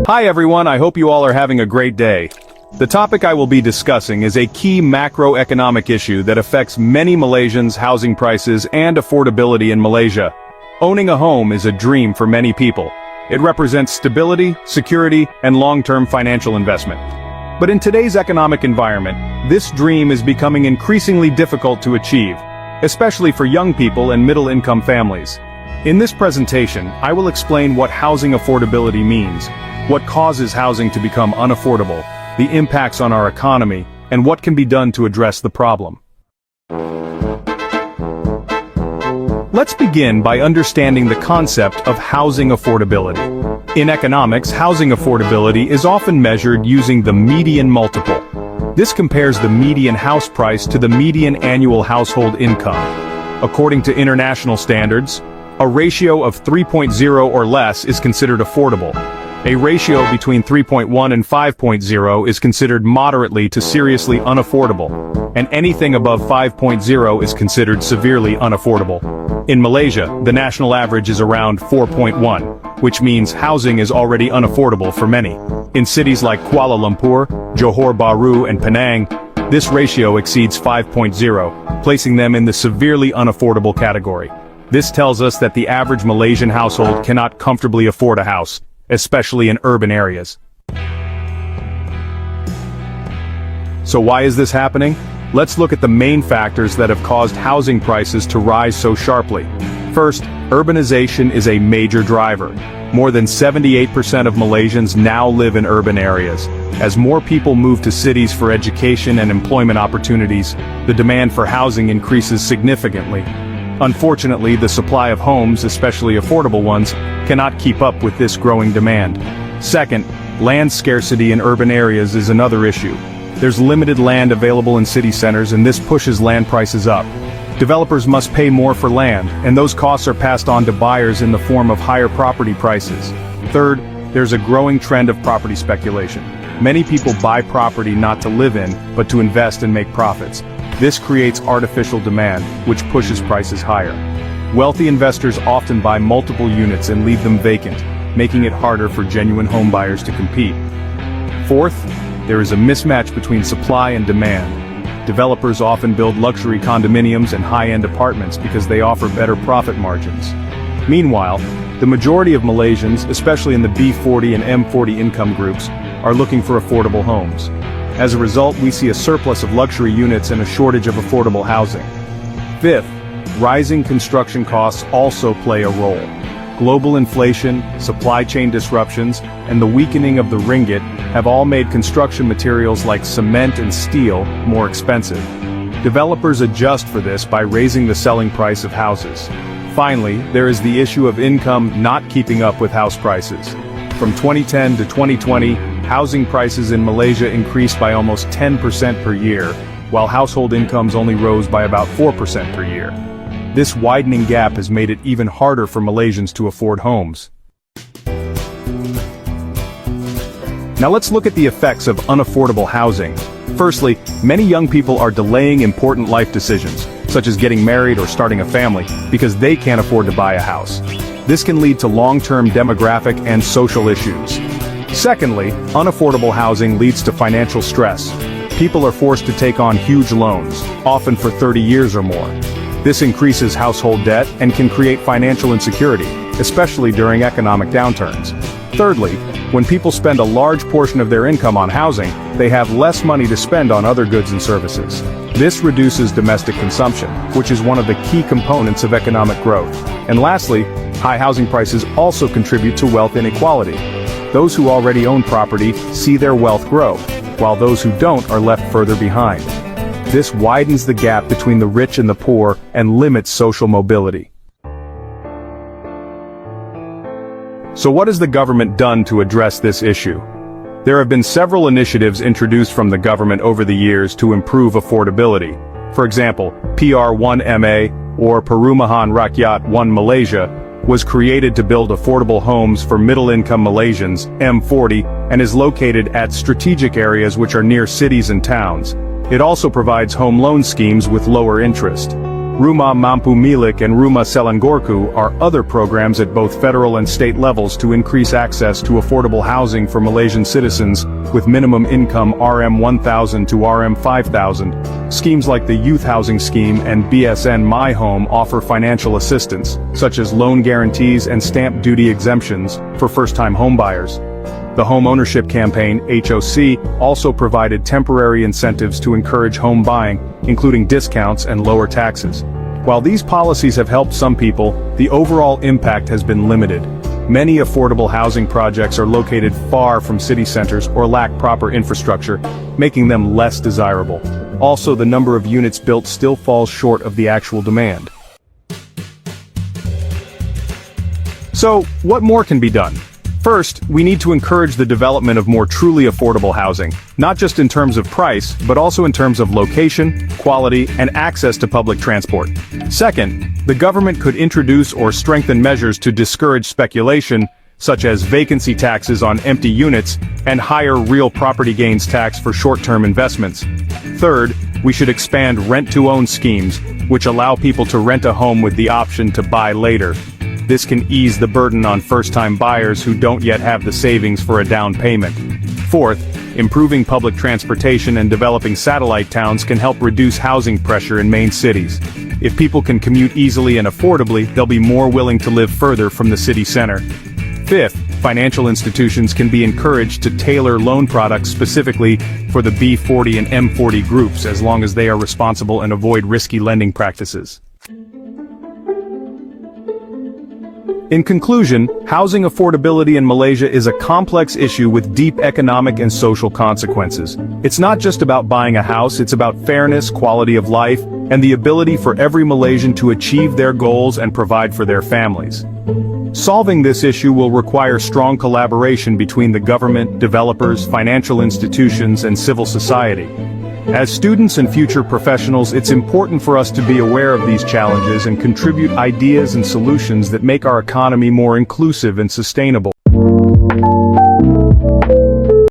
Hi everyone, I hope you all are having a great day. The topic I will be discussing is a key macroeconomic issue that affects many Malaysians' housing prices and affordability in Malaysia. Owning a home is a dream for many people. It represents stability, security, and long-term financial investment. But in today's economic environment, this dream is becoming increasingly difficult to achieve, especially for young people and middle-income families. In this presentation, I will explain what housing affordability means, what causes housing to become unaffordable, the impacts on our economy, and what can be done to address the problem. Let's begin by understanding the concept of housing affordability. In economics, housing affordability is often measured using the median multiple. This compares the median house price to the median annual household income. According to international standards, a ratio of 3.0 or less is considered affordable. A ratio between 3.1 and 5.0 is considered moderately to seriously unaffordable, and anything above 5.0 is considered severely unaffordable. In Malaysia, the national average is around 4.1, which means housing is already unaffordable for many. In cities like Kuala Lumpur, Johor Bahru, and Penang, this ratio exceeds 5.0, placing them in the severely unaffordable category. This tells us that the average Malaysian household cannot comfortably afford a house, especially in urban areas. So why is this happening? Let's look at the main factors that have caused housing prices to rise so sharply. First, urbanization is a major driver. More than 78% of Malaysians now live in urban areas. As more people move to cities for education and employment opportunities, the demand for housing increases significantly. Unfortunately, the supply of homes, especially affordable ones, cannot keep up with this growing demand. Second, land scarcity in urban areas is another issue. There's limited land available in city centers, and this pushes land prices up. Developers must pay more for land, and those costs are passed on to buyers in the form of higher property prices. Third, there's a growing trend of property speculation. Many people buy property not to live in, but to invest and make profits. This creates artificial demand, which pushes prices higher. Wealthy investors often buy multiple units and leave them vacant, making it harder for genuine home buyers to compete. Fourth, there is a mismatch between supply and demand. Developers often build luxury condominiums and high-end apartments because they offer better profit margins. Meanwhile, the majority of Malaysians, especially in the B40 and M40 income groups, are looking for affordable homes. As a result, we see a surplus of luxury units and a shortage of affordable housing. Fifth, rising construction costs also play a role. Global inflation, supply chain disruptions, and the weakening of the ringgit have all made construction materials like cement and steel more expensive. Developers adjust for this by raising the selling price of houses. Finally, there is the issue of income not keeping up with house prices. From 2010 to 2020, housing prices in Malaysia increased by almost 10% per year, while household incomes only rose by about 4% per year. This widening gap has made it even harder for Malaysians to afford homes. Now let's look at the effects of unaffordable housing. Firstly, many young people are delaying important life decisions, such as getting married or starting a family, because they can't afford to buy a house. This can lead to long-term demographic and social issues. Secondly, unaffordable housing leads to financial stress. People are forced to take on huge loans, often for 30 years or more. This increases household debt and can create financial insecurity, especially during economic downturns. Thirdly, when people spend a large portion of their income on housing, they have less money to spend on other goods and services. This reduces domestic consumption, which is one of the key components of economic growth. And lastly, high housing prices also contribute to wealth inequality. Those who already own property see their wealth grow, while those who don't are left further behind. This widens the gap between the rich and the poor and limits social mobility. So what has the government done to address this issue? There have been several initiatives introduced from the government over the years to improve affordability. For example, PR1MA, or Perumahan Rakyat 1 Malaysia, was created to build affordable homes for middle-income Malaysians, M40, and is located at strategic areas which are near cities and towns. It also provides home loan schemes with lower interest. Rumah Mampu Milik and Rumah Selangorku are other programs at both federal and state levels to increase access to affordable housing for Malaysian citizens with minimum income RM1000 to RM5000. Schemes like the Youth Housing Scheme and BSN My Home offer financial assistance, such as loan guarantees and stamp duty exemptions, for first-time homebuyers. The Home Ownership Campaign, HOC, also provided temporary incentives to encourage home buying, including discounts and lower taxes. While these policies have helped some people, the overall impact has been limited. Many affordable housing projects are located far from city centers or lack proper infrastructure, making them less desirable. Also, the number of units built still falls short of the actual demand. So, what more can be done? First, we need to encourage the development of more truly affordable housing, not just in terms of price, but also in terms of location, quality, and access to public transport. Second, the government could introduce or strengthen measures to discourage speculation, such as vacancy taxes on empty units and higher real property gains tax for short-term investments. Third, we should expand rent-to-own schemes, which allow people to rent a home with the option to buy later. This can ease the burden on first-time buyers who don't yet have the savings for a down payment. Fourth, improving public transportation and developing satellite towns can help reduce housing pressure in main cities. If people can commute easily and affordably, they'll be more willing to live further from the city center. Fifth, financial institutions can be encouraged to tailor loan products specifically for the B40 and M40 groups as long as they are responsible and avoid risky lending practices. In conclusion, housing affordability in Malaysia is a complex issue with deep economic and social consequences. It's not just about buying a house, it's about fairness, quality of life, and the ability for every Malaysian to achieve their goals and provide for their families. Solving this issue will require strong collaboration between the government, developers, financial institutions, and civil society. As students and future professionals, it's important for us to be aware of these challenges and contribute ideas and solutions that make our economy more inclusive and sustainable.